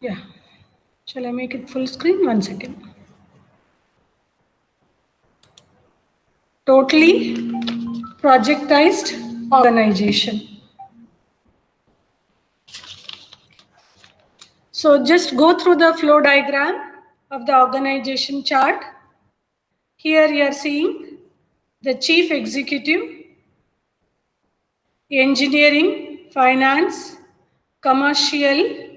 Yeah. Shall I make it full screen? 1 second. Totally projectized organization. So just go through the flow diagram of the organization chart. Here you are seeing the chief executive, engineering, finance, commercial,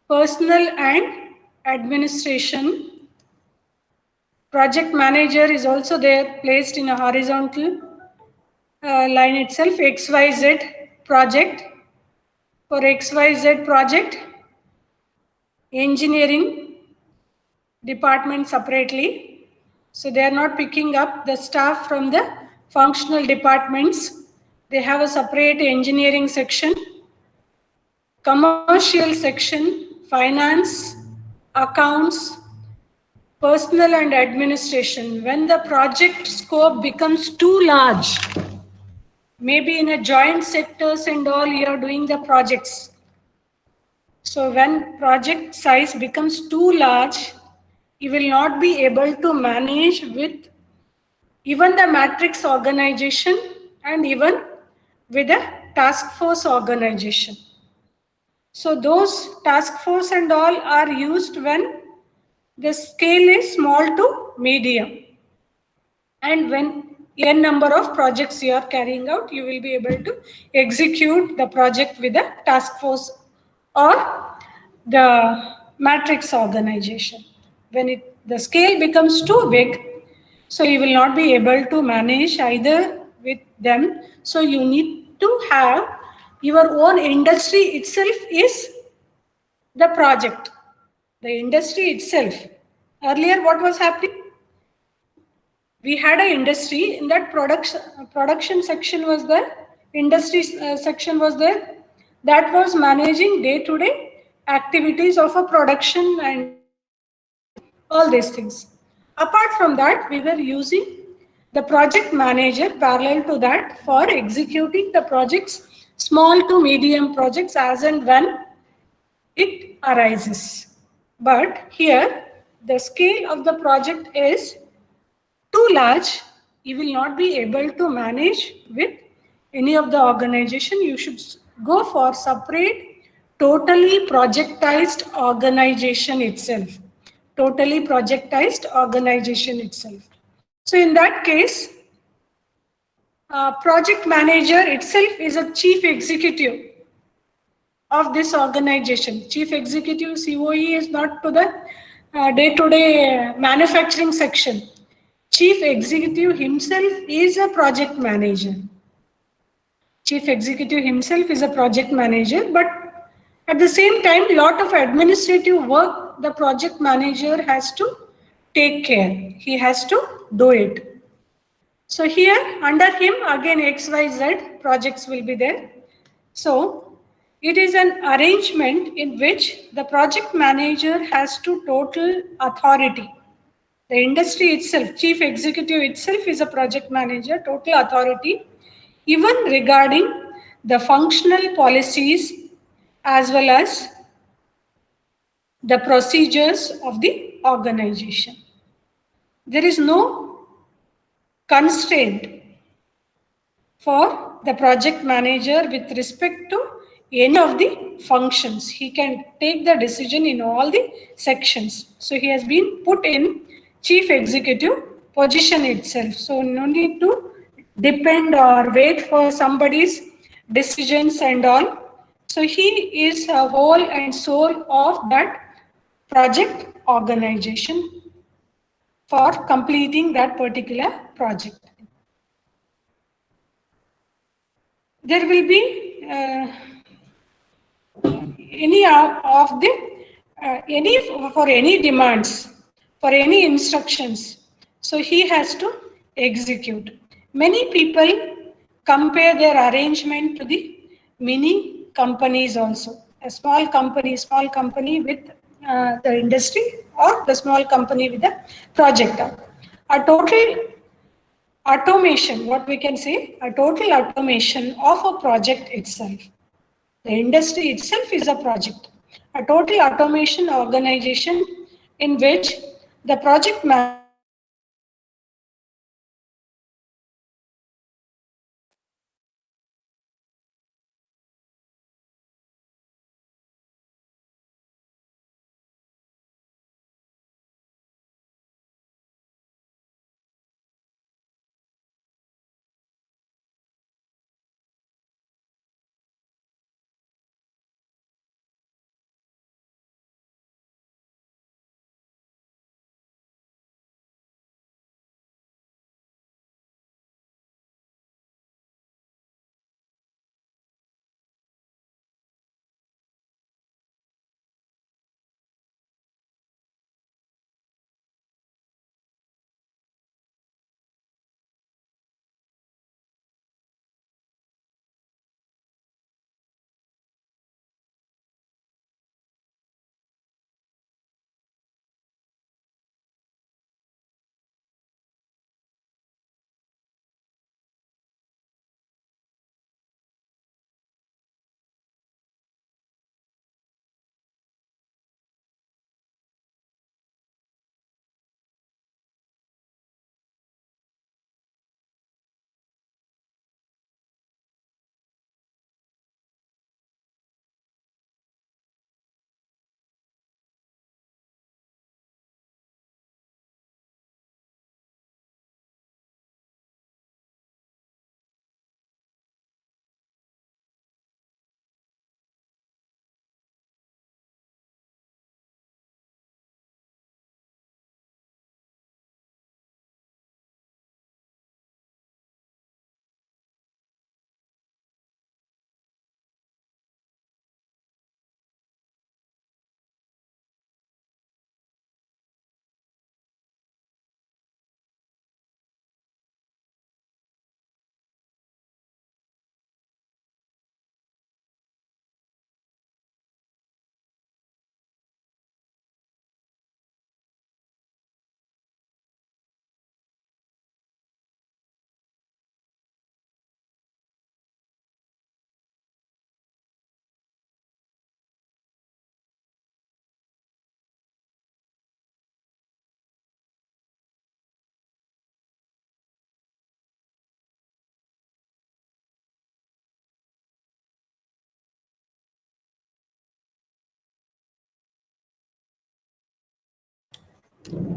personal and administration. Project manager is also there, placed in a horizontal line itself. XYZ project. For XYZ project, engineering department separately. So they are not picking up the staff from the functional departments. They have a separate engineering section, commercial section, finance, accounts, personal and administration. When the project scope becomes too large, maybe in a joint sectors and all, you are doing the projects. So when project size becomes too large, you will not be able to manage with even the matrix organization and even with a task force organization. So those task force and all are used when the scale is small to medium. And when n number of projects you are carrying out, you will be able to execute the project with a task force or the matrix organization. When the scale becomes too big, so you will not be able to manage either with them. So you need to have your own industry itself is the project. The industry itself. Earlier, what was happening? We had an industry. In that production section was there, industry section was there, that was managing day-to-day activities of a production and all these things. Apart from that, we were using the project manager parallel to that for executing the projects, small to medium projects as and when it arises. But here, the scale of the project is too large, you will not be able to manage with any of the organization. You should go for separate, totally projectized organization itself. Totally projectized organization itself. So in that case, project manager itself is a chief executive of this organization. Chief executive COE is not to the day-to-day manufacturing section. Chief executive himself is a project manager. Chief executive himself is a project manager, but at the same time, lot of administrative work the project manager has to take care. He has to do it. So here, under him, again XYZ projects will be there. So it is an arrangement in which the project manager has to total authority. The industry itself, chief executive itself is a project manager, total authority, even regarding the functional policies as well as the procedures of the organization. There is no constraint for the project manager with respect to any of the functions. He can take the decision in all the sections. So he has been put in chief executive position itself. So no need to depend or wait for somebody's decisions and all. So he is a whole and soul of that project organization for completing that particular project. There will be any of the any demands for any instructions, so he has to execute. Many people compare their arrangement to the mini companies also. A small company with the industry, or the small company with the project. A total automation, what we can say, a total automation of a project itself. The industry itself is a project. a total automation organization in which the project manager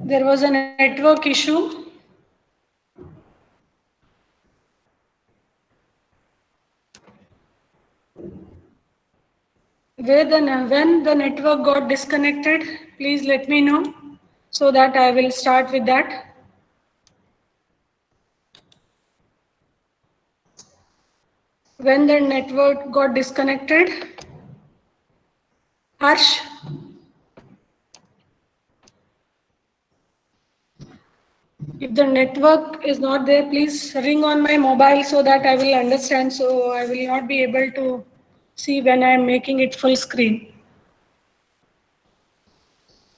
there was a network issue. When the network got disconnected, please let me know so that I will start with that. When the network got disconnected, Harsh? If the network is not there, please ring on my mobile so that I will understand. So I will not be able to see when I am making it full screen.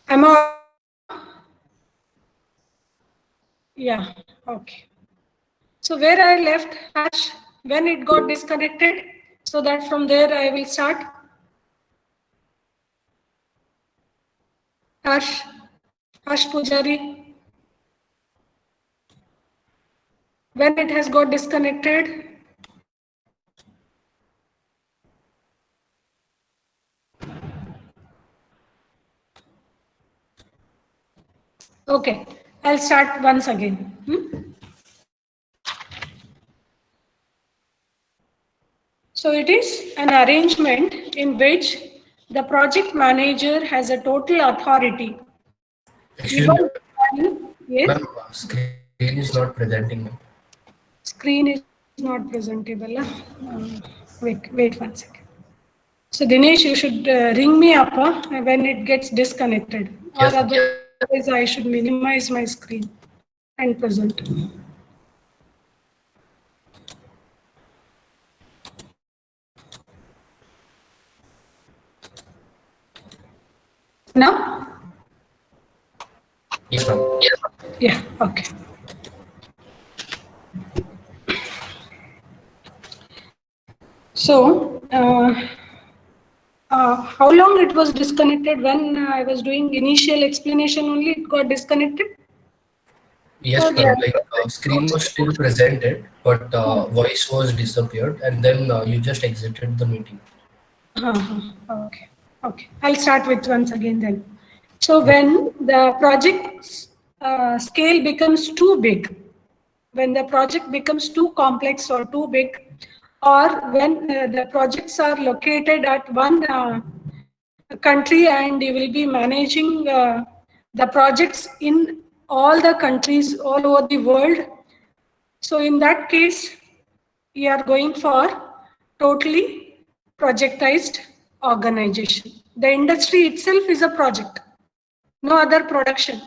Am I? Yeah, okay. So where I left, Harsh, when it got disconnected, so that from there I will start. Harsh, Harsh Pujari. When it has got disconnected, okay, I'll start once again. So it is an arrangement in which the project manager has a total authority. Excuse me, Yes. ma'am, screen is not presenting. Screen is not presentable. Wait 1 second. So Dinesh, you should ring me up when it gets disconnected, or Yes, ma'am. otherwise I should minimize my screen and present. Now? Yes, ma'am. Yeah, okay. So, How long it was disconnected? When I was doing initial explanation only, it got disconnected? Yes, ma'am. Like screen was still presented, but voice was disappeared, and then you just exited the meeting. Okay. Okay. I'll start with once again then. So when the project scale becomes too big, when the project becomes too complex or too big, or when the projects are located at one country and you will be managing the projects in all the countries all over the world. So in that case, we are going for totally projectized organization. The industry itself is a project, no other production,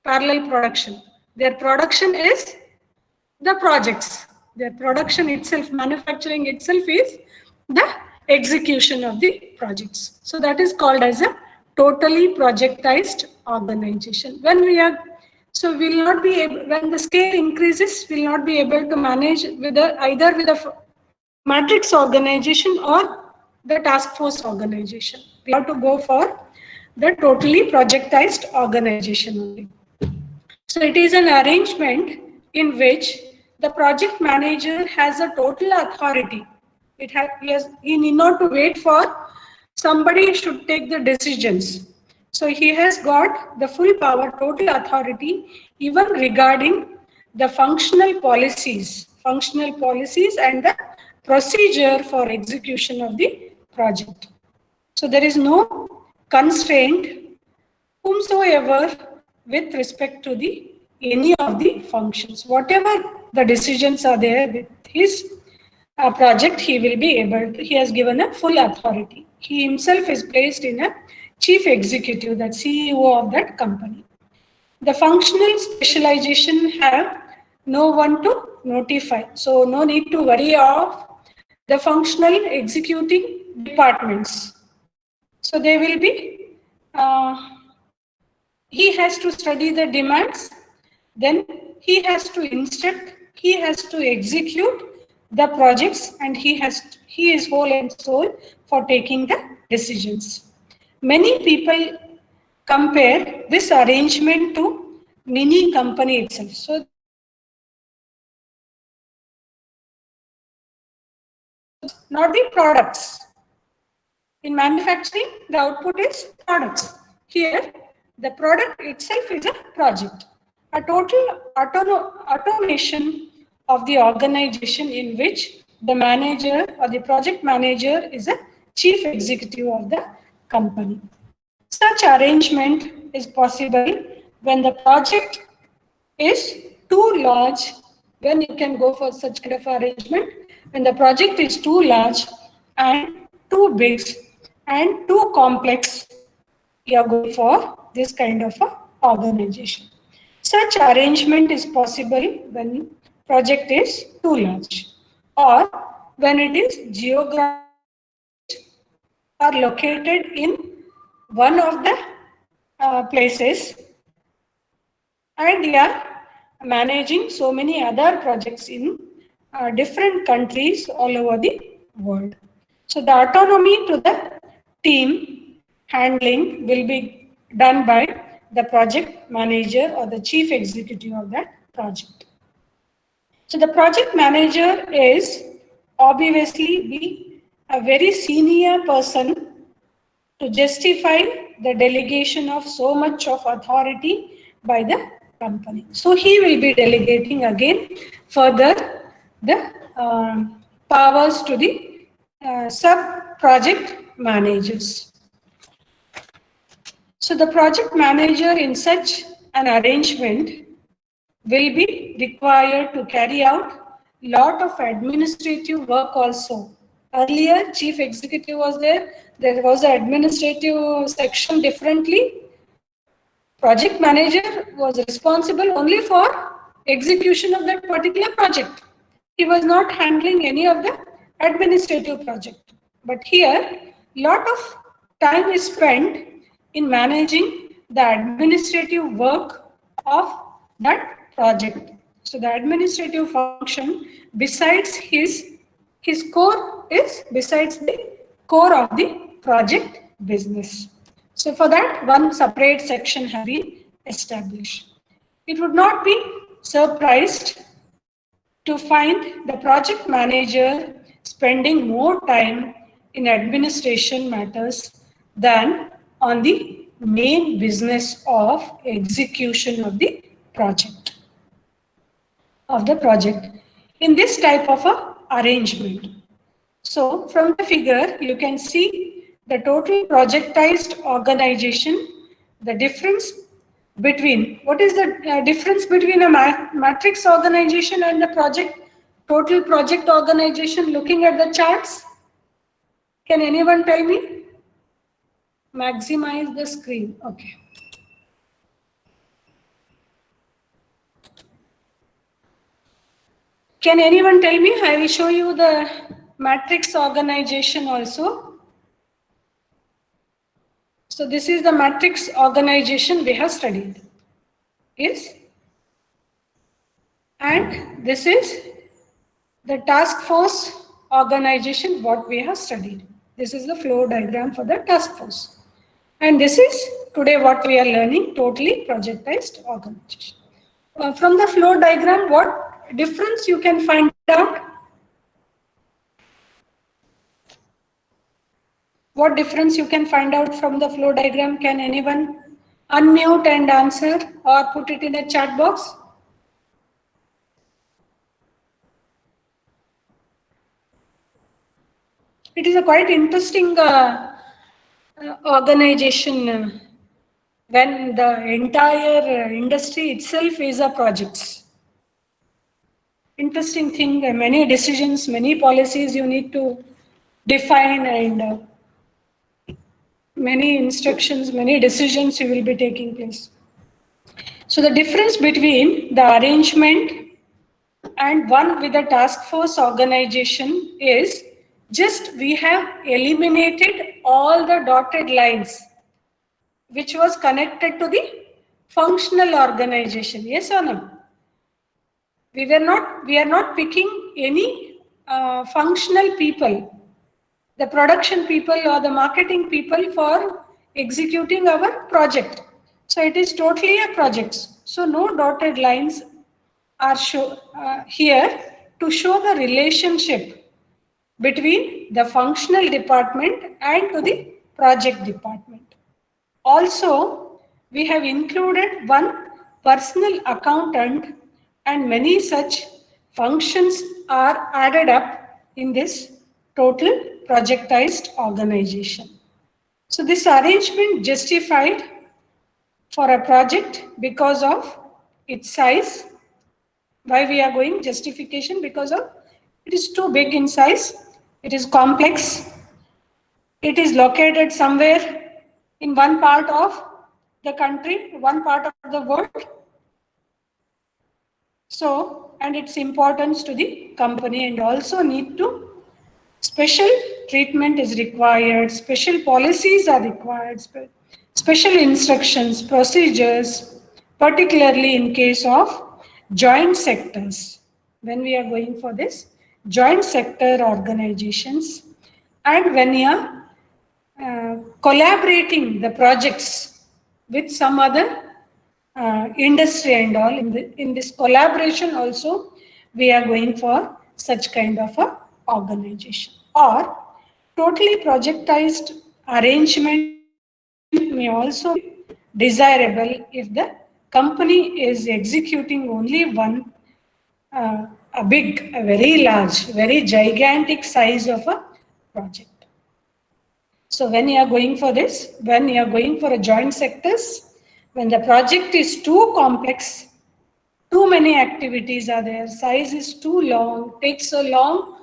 parallel production. Their production is the projects. Their production itself, manufacturing itself is the execution of the projects. So that is called as a totally projectized organization. When we are, so we will not be able, when the scale increases, we will not be able to manage with either with a matrix organization or the task force organization. We have to go for the totally projectized organization only. So it is an arrangement in which the project manager has a total authority. He need not to wait for somebody should take the decisions. So he has got the full power, total authority, even regarding the functional policies and the procedure for execution of the project. So there is no constraint whomsoever with respect to the any of the functions. Whatever the decisions are there with his project, he will be able to, he has given a full authority. He himself is placed in a chief executive, that CEO of that company. The functional specialization have no one to notify. So no need to worry of the functional executing departments. So they will be he has to study the demands, then he has to instruct, he has to execute the projects, and he is whole and soul for taking the decisions. Many people compare this arrangement to mini company itself. So not the products. In manufacturing, the output is products. Here, the product itself is a project. A total automation of the organization in which the manager or the project manager is a chief executive of the company. Such arrangement is possible when the project is too large, when you can go for such kind of arrangement, when the project is too large and too big and too complex, you are going for this kind of a organization. Such arrangement is possible when project is too large or when it is geographically are located in one of the places and they are managing so many other projects in different countries all over the world. So the autonomy to the team handling will be done by the project manager or the chief executive of that project. So the project manager is obviously be a very senior person to justify the delegation of so much of authority by the company. So he will be delegating again further the powers to the sub-project managers. So the project manager in such an arrangement will be required to carry out lot of administrative work also. Earlier, chief executive was there was an administrative section differently. Project manager was responsible only for execution of that particular project. He was not handling any of the administrative project. But here, lot of time is spent in managing the administrative work of that project. So the administrative function, besides his core is besides the core of the project business. So for that, one separate section has been established. It would not be surprised to find the project manager spending more time in administration matters than on the main business of execution of the project. In this type of a arrangement. So from the figure, you can see the total projectized organization, the difference between, what is the difference between a matrix organization and the total project organization looking at the charts? Can anyone tell me? Maximize the screen, okay. Can anyone tell me? I will show you the matrix organization also. So this is the matrix organization we have studied. Yes? And this is the task force organization what we have studied. This is the flow diagram for the task force. And this is today what we are learning, totally projectized organization. From the flow diagram, what difference you can find out? What difference you can find out from the flow diagram? Can anyone unmute and answer or put it in a chat box? It is a quite interesting organization when the entire industry itself is a project. Interesting thing, many decisions, many policies you need to define, and many instructions, many decisions you will be taking place. So the difference between the arrangement and one with the task force organization is just we have eliminated all the dotted lines which was connected to the functional organization. Yes or no? We are not picking any functional people, the production people or the marketing people for executing our project. So it is totally a project. So no dotted lines are here to show the relationship between the functional department and to the project department. Also, we have included one personal accountant, and many such functions are added up in this total projectized organization. So this arrangement justified for a project because of its size. Why we are going justification? Because of it is too big in size, it is complex, it is located somewhere in one part of the country, one part of the world. So, and its importance to the company, and also need to special treatment is required, special policies are required, special instructions, procedures, particularly in case of joint sectors. When we are going for this joint sector organizations, and when you are collaborating the projects with some other industry and all, in this collaboration also we are going for such kind of a organization. Or totally projectized arrangement may also be desirable if the company is executing only one a very large, very gigantic size of a project. So when you are going for this, when you are going for a joint sectors, when the project is too complex, too many activities are there, size is too long, takes a long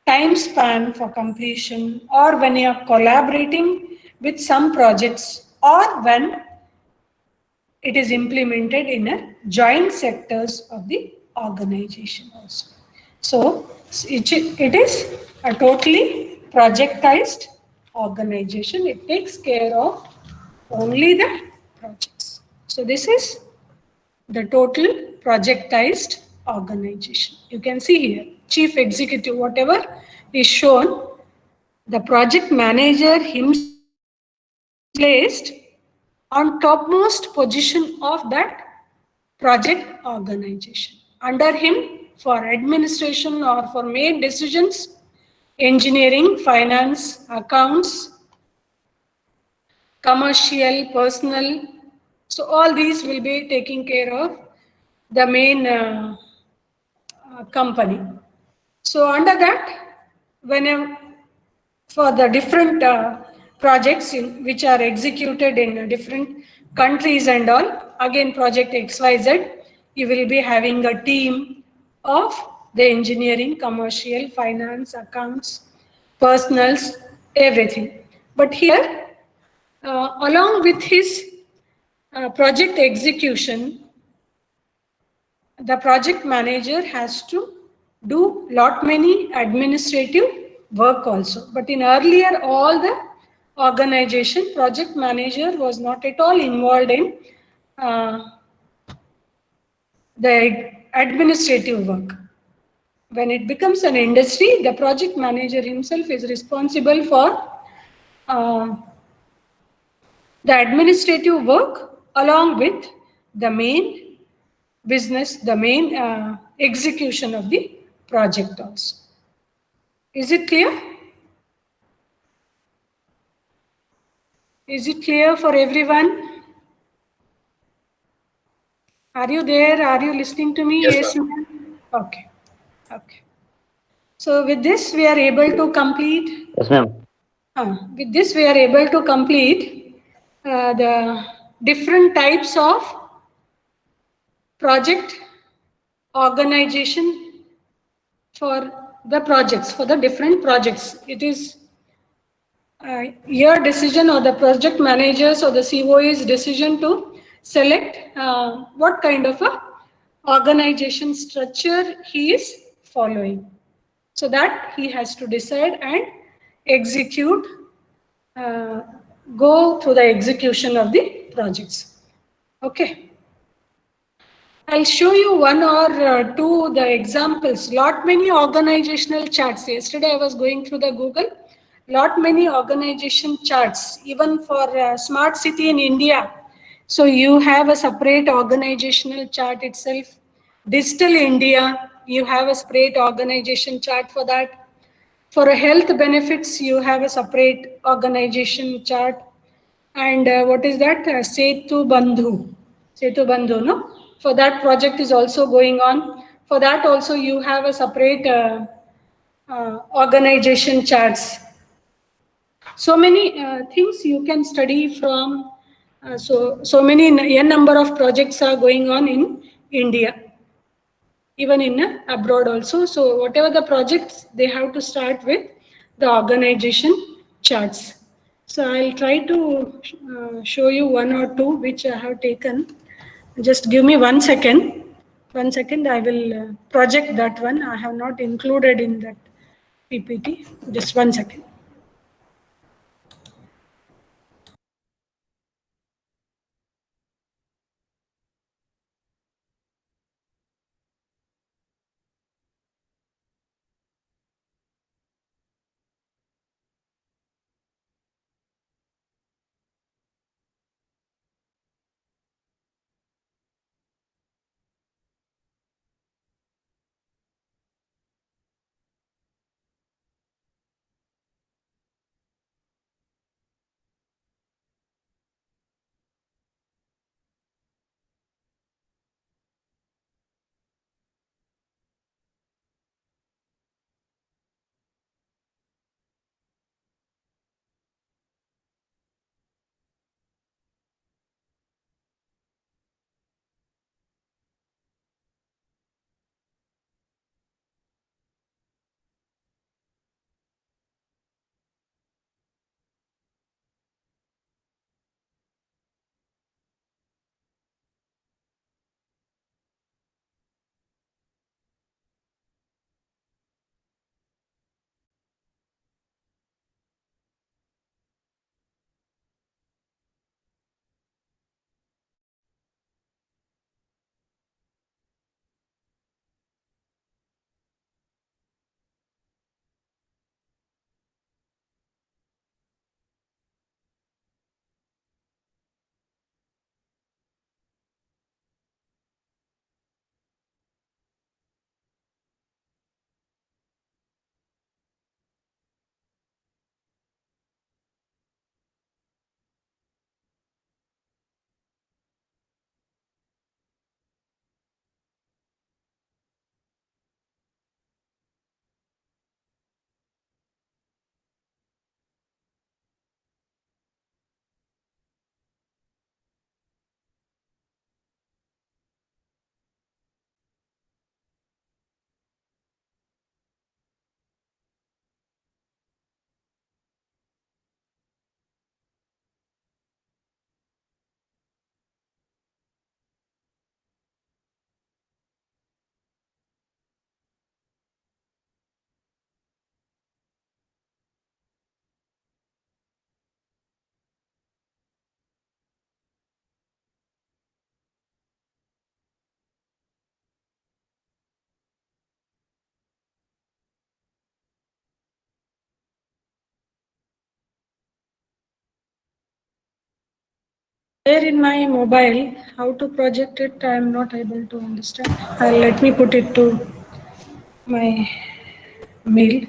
time span for completion, or when you are collaborating with some projects, or when it is implemented in a joint sectors of the organization also. So it is a totally projectized organization. It takes care of only the projects. So this is the total projectized organization. You can see here, chief executive, whatever is shown, The project manager himself is placed on topmost position of that project organization. Under him, for administration or for made decisions, engineering, finance, accounts, commercial, personal. So all these will be taking care of the main company. So under that, whenever for the different projects which are executed in different countries and all, again project XYZ, you will be having a team of the engineering, commercial, finance, accounts, personals, everything. But here, along with his project execution, the project manager has to do lot many administrative work also. But in earlier all the organization, project manager was not at all involved in uh, the administrative work. When it becomes an industry, the project manager himself is responsible for uh, the administrative work along with the main business, the main execution of the project also. Is it clear? Is it clear for everyone? Are you there? Are you listening to me? Yes, Yes, ma'am. ma'am. Okay. Okay. So with this, we are able to complete. Yes, ma'am. With this, we are able to complete the different types of project organization for the projects, for the different projects. It is your decision or the project managers or the COE's decision to select what kind of a organization structure he is following. So that he has to decide and execute, uh, go through the execution of the projects. Okay. I'll show you one or two the examples. Lot many organizational charts. Yesterday I was going through the Google. Lot many organization charts, even for smart city in India. So you have a separate organizational chart itself. Digital India, you have a separate organization chart for that. For a health benefits, you have a separate organization chart. And what is that? Setu Bandhu. Setu Bandhu, no? For that project is also going on. For that also you have a separate organization charts. So many things you can study from. So many n number of projects are going on in India, even in abroad also. So whatever the projects, they have to start with the organization charts. So I'll try to show you one or two which I have taken. Just give me 1 second. 1 second, I will project that one. I have not included in that PPT. Just 1 second. there in my mobile. How to project it, I am not able to understand. Let me put it to my mail.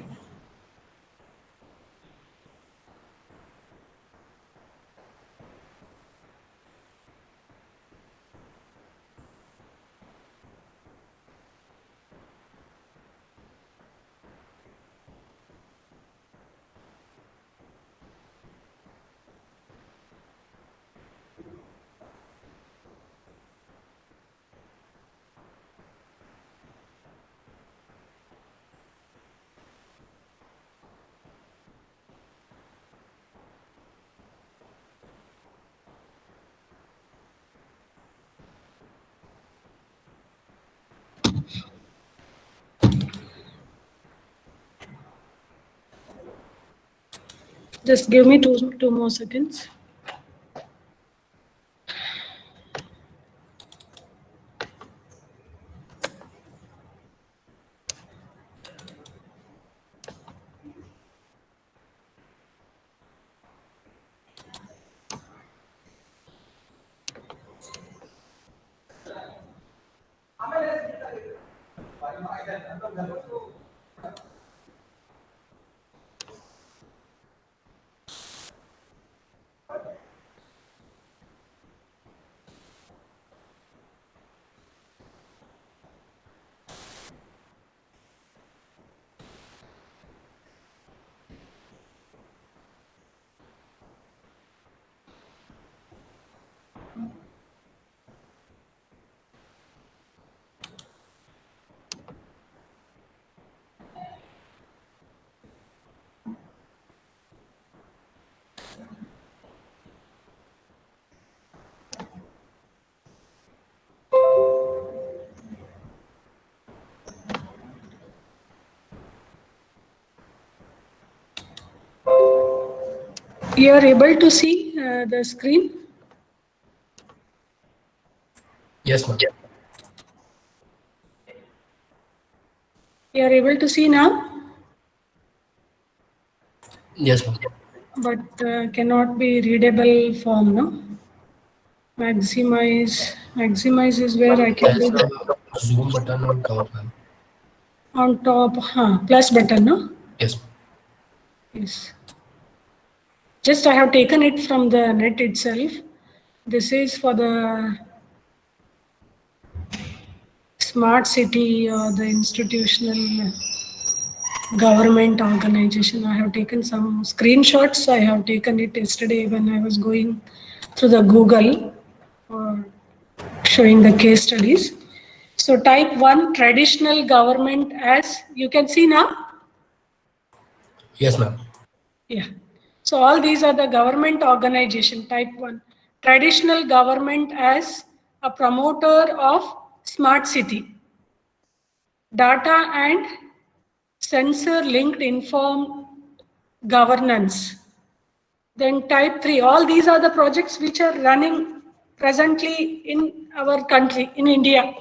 Just give me two more seconds. You are able to see the screen? Yes, ma'am. You are able to see now? Yes, ma'am. But cannot be readable form, no? Maximize is where I can There's do a zoom button on top, ma'am. on top, plus button, no? Yes. Yes. Just I have taken it from the net itself. This is for the smart city or the institutional government organization. I have taken some screenshots. I have taken it yesterday when I was going through the Google or showing the case studies. So type 1, traditional government, as you can see now. Yes, ma'am. Yeah. So all these are the government organization, type 1. Traditional government as a promoter of smart city. Data and sensor linked informed governance. Then type 3, all these are the projects which are running presently in our country, in India.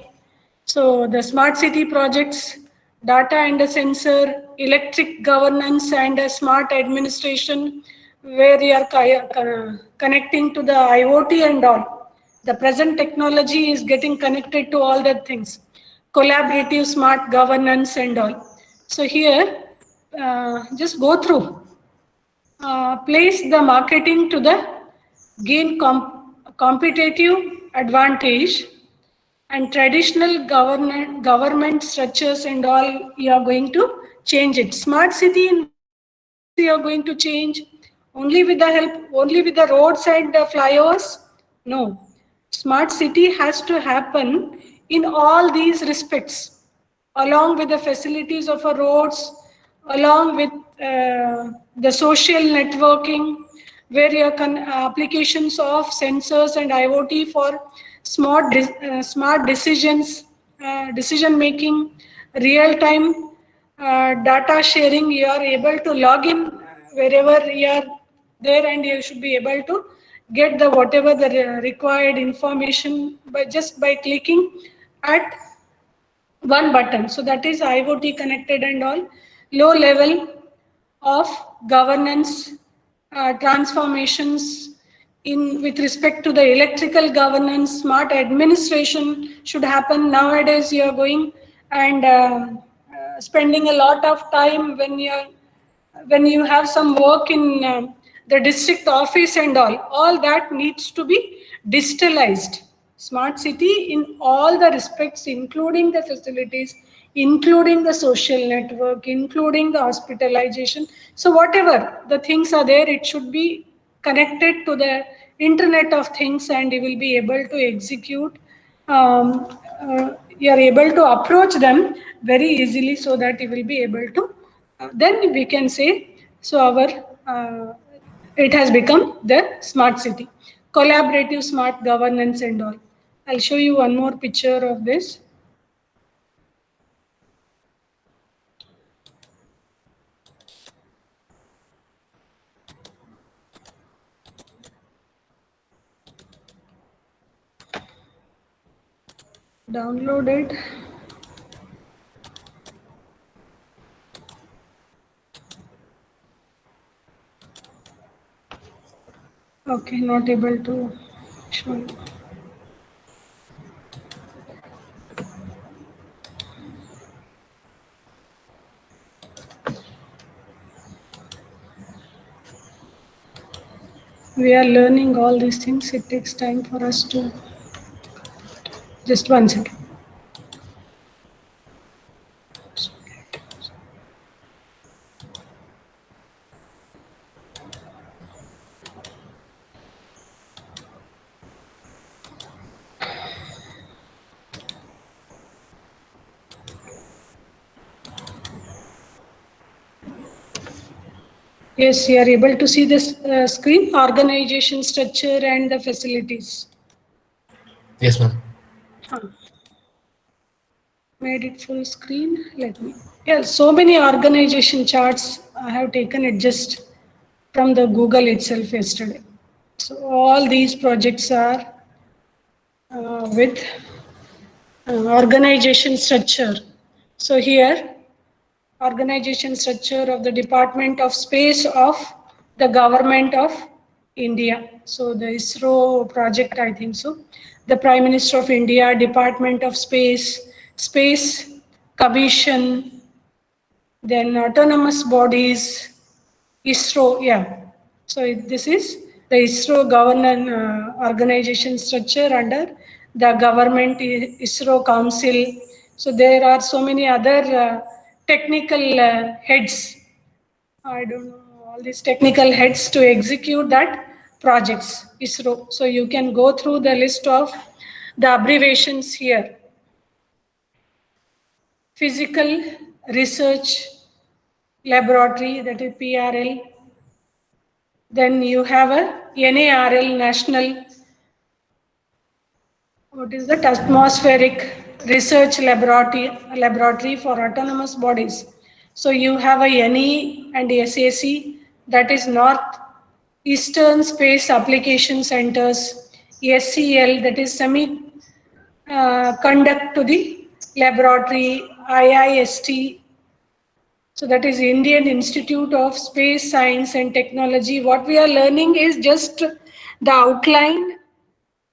So the smart city projects, data and a sensor, electric governance and a smart administration, where we are connecting to the IoT and all. The present technology is getting connected to all the things. Collaborative smart governance and all. So here, just go through. Place the marketing to the gain competitive advantage, and traditional government structures and all, you are going to change it. Smart city you are going to change only with the roads and the flyovers? No. Smart city has to happen in all these respects, along with the facilities of our roads, along with the social networking, where your applications of sensors and IoT for smart decisions, decision making, real time data sharing. You are able to log in wherever you are there, and you should be able to get the whatever the required information by clicking at one button. So that is IoT connected and all. Low level of governance transformations with respect to the electrical governance, smart administration should happen. Nowadays, you are going and spending a lot of time when you have some work in the district office and all that needs to be digitalized. Smart city in all the respects, including the facilities, including the social network, including the hospitalization. So whatever the things are there, it should be connected to the Internet of Things, and you will be able to execute. You are able to approach them very easily, so that you will be able to. Then we can say, so it has become the smart city, collaborative smart governance and all. I'll show you one more picture of this. Download it. Okay, not able to show you. We are learning all these things. It takes time for us to. Just 1 second. Yes, you are able to see this screen, organization structure and the facilities. Yes, ma'am. Made it full screen. Let me. Yeah, so many organization charts I have taken it just from the Google itself yesterday. So all these projects are with organization structure. So here, organization structure of the Department of Space of the Government of India. So the ISRO project, I think so. The Prime Minister of India, Department of Space, Space Commission, then autonomous bodies, ISRO, yeah. So this is the ISRO governance organization structure under the government ISRO Council. So there are so many other technical heads. I don't know all these technical heads to execute that projects ISRO. So you can go through the list of the abbreviations here. Physical Research Laboratory, that is PRL. Then you have a NARL, National, what is that? Atmospheric Research Laboratory for Autonomous Bodies. So you have a NE and SAC, that is North Eastern Space Application Centers, SCL, that is Semi-Conduct to the Laboratory, IIST, so that is Indian Institute of Space Science and Technology. What we are learning is just the outline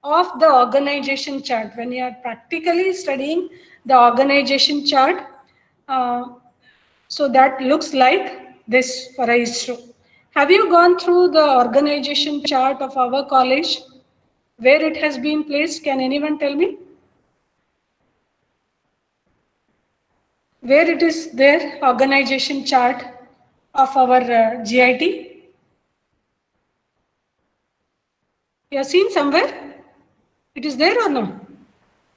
of the organization chart. When you are practically studying the organization chart, so that looks like this for ISRO. Have you gone through the organization chart of our college? Where it has been placed? Can anyone tell me? Where it is there, organization chart of our GIT? You have seen somewhere? It is there or no?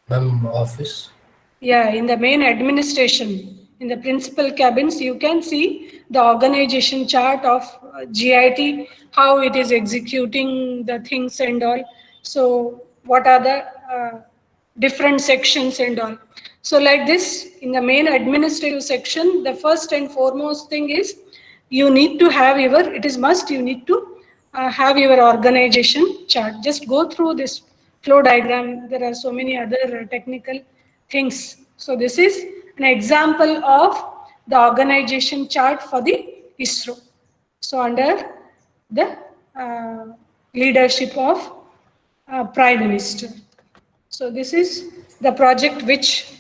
Ma'am, office. Yeah, in the main administration, in the principal cabins, you can see the organization chart of GIT, how it is executing the things and all. So what are the different sections and all. So like this, in the main administrative section, the first and foremost thing is you need to have your, it is must, you need to have your organization chart. Just go through this flow diagram. There are so many other technical things. So this is an example of the organization chart for the ISRO. So under the leadership of Prime Minister. So this is the project which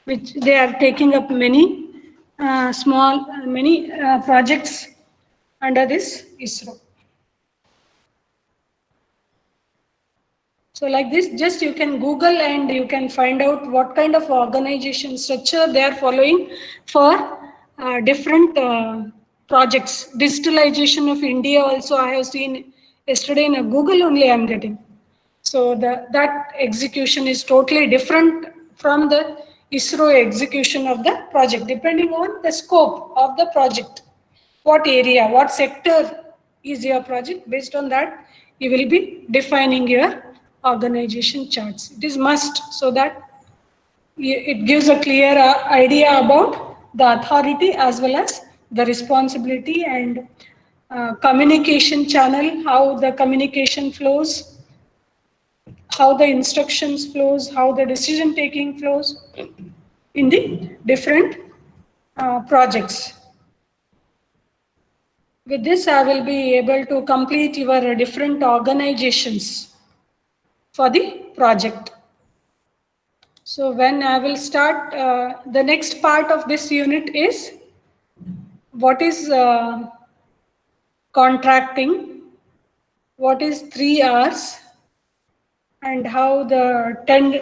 they are taking up many many projects under this ISRO. So like this, just you can Google and you can find out what kind of organization structure they are following for different projects. Digitalization of India also I have seen yesterday in a Google only I am getting. So that execution is totally different from the ISRO execution of the project, depending on the scope of the project. What area, what sector is your project? Based on that, you will be defining your organization charts. It is must so that it gives a clear idea about the authority as well as the responsibility and communication channel, how the communication flows, how the instructions flows, how the decision taking flows in the different projects. With this, I will be able to complete your different organizations for the project. So when I will start, the next part of this unit is what is contracting, what is 3 R's, and how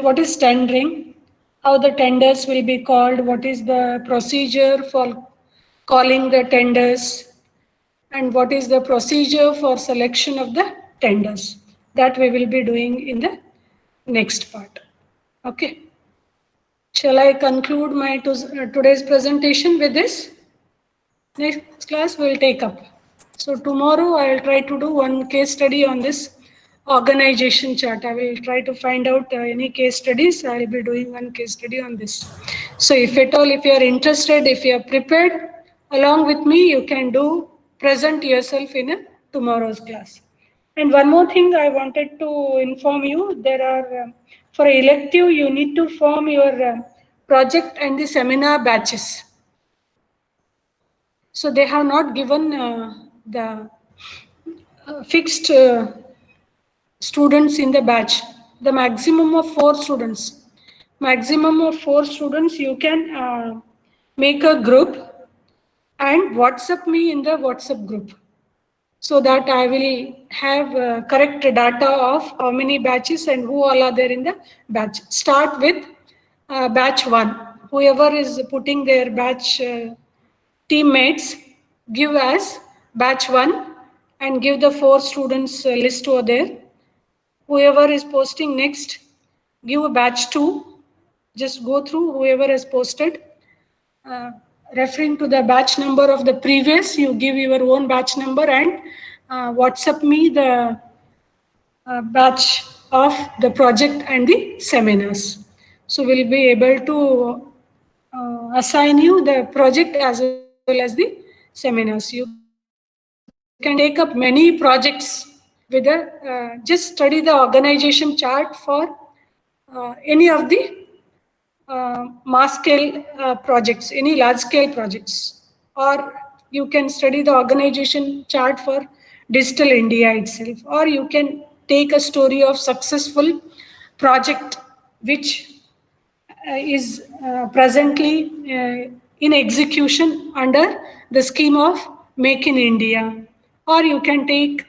what is tendering, how the tenders will be called, what is the procedure for calling the tenders, and what is the procedure for selection of the tenders. That we will be doing in the next part. Okay. Shall I conclude my today's presentation with this? Next class we will take up. So tomorrow I will try to do one case study on this organization chart. I will try to find out any case studies. I will be doing one case study on this. So if at all, if you are interested, if you are prepared, along with me, you can present yourself in tomorrow's class. And one more thing I wanted to inform you, there are, for elective, you need to form your project and the seminar batches. So they have not given the fixed students in the batch, the maximum of 4 students. Maximum of 4 students, you can make a group and WhatsApp me in the WhatsApp group, so that I will have correct data of how many batches and who all are there in the batch. Start with batch 1. Whoever is putting their batch teammates, give as batch 1 and give the 4 students list over there. Whoever is posting next, give a batch 2. Just go through whoever has posted. Referring to the batch number of the previous, you give your own batch number and WhatsApp me the batch of the project and the seminars. So we'll be able to assign you the project as well as the seminars. You can take up many projects with just study the organization chart for any of the mass scale projects, any large scale projects, or you can study the organization chart for Digital India itself, or you can take a story of successful project which is presently in execution under the scheme of Make in India, or you can take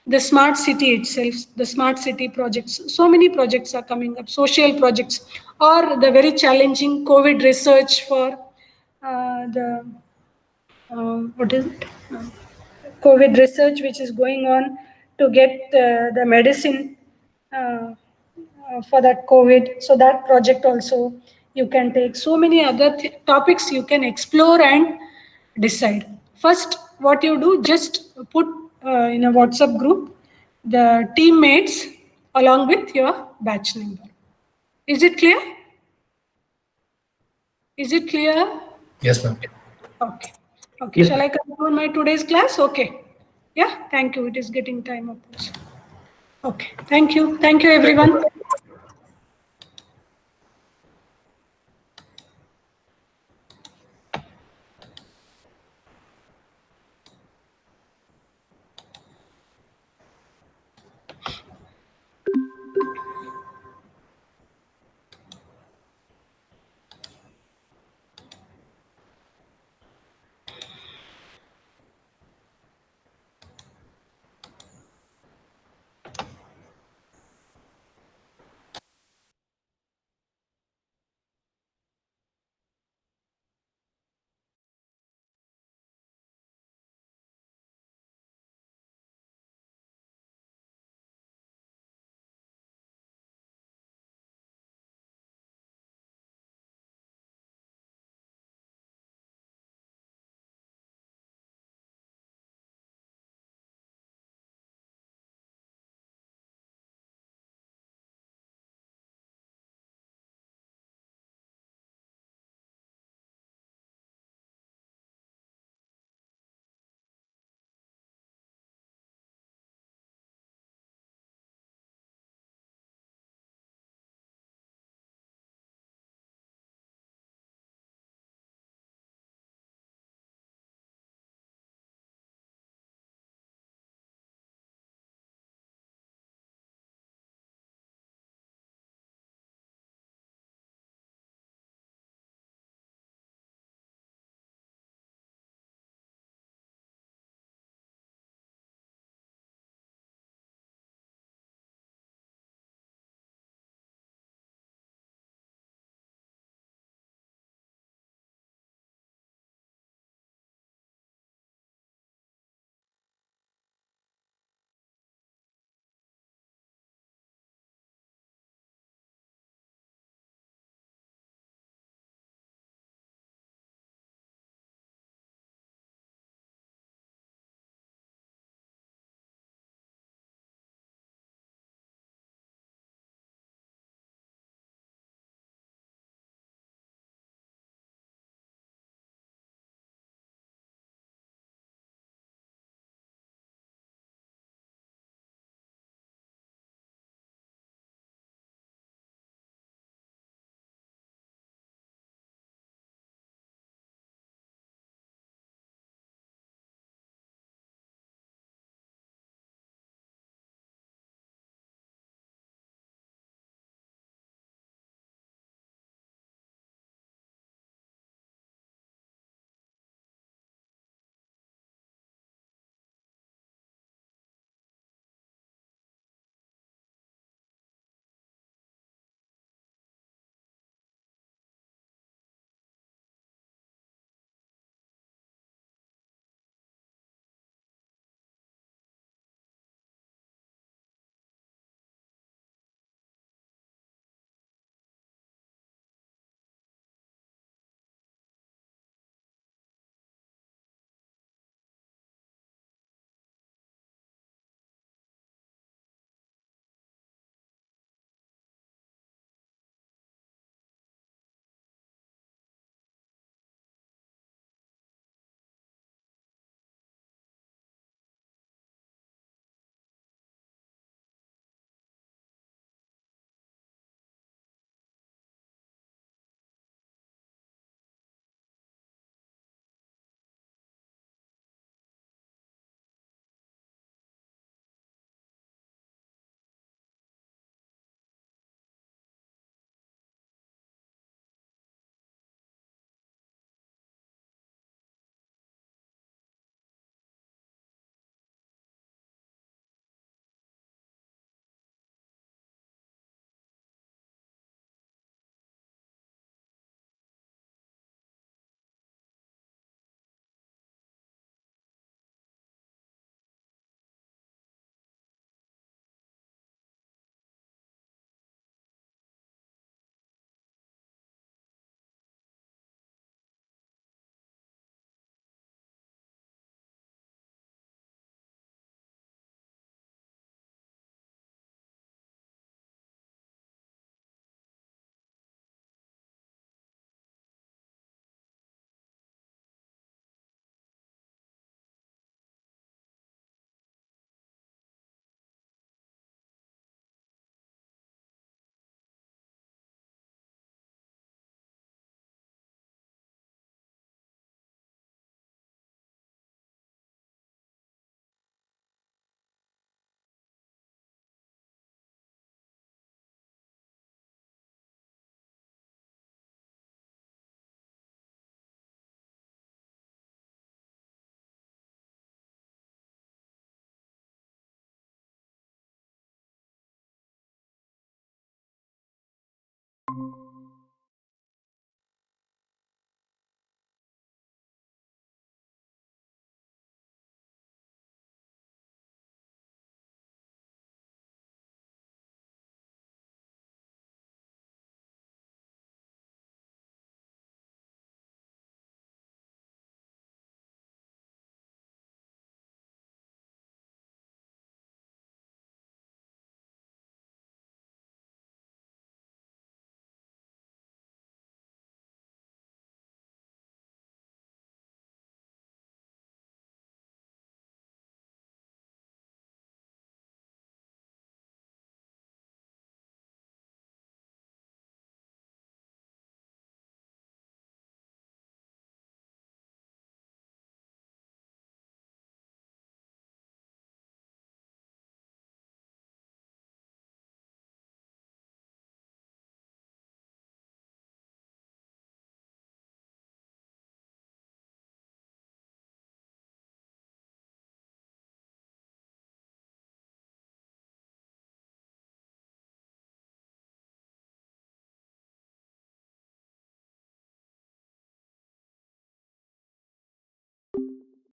the smart city itself, the smart city projects. So many projects are coming up, social projects, or the very challenging COVID research for what is it? COVID research which is going on to get the medicine for that COVID. So that project also you can take. So many other topics you can explore and decide. First, what you do, just put in a WhatsApp group the teammates along with your batch number. Is it clear? Is it clear? Yes, ma'am. Okay. Okay. Yes. Shall I conclude my today's class? Okay. Yeah. Thank you. It is getting time, of course. Okay. Thank you. Thank you, everyone.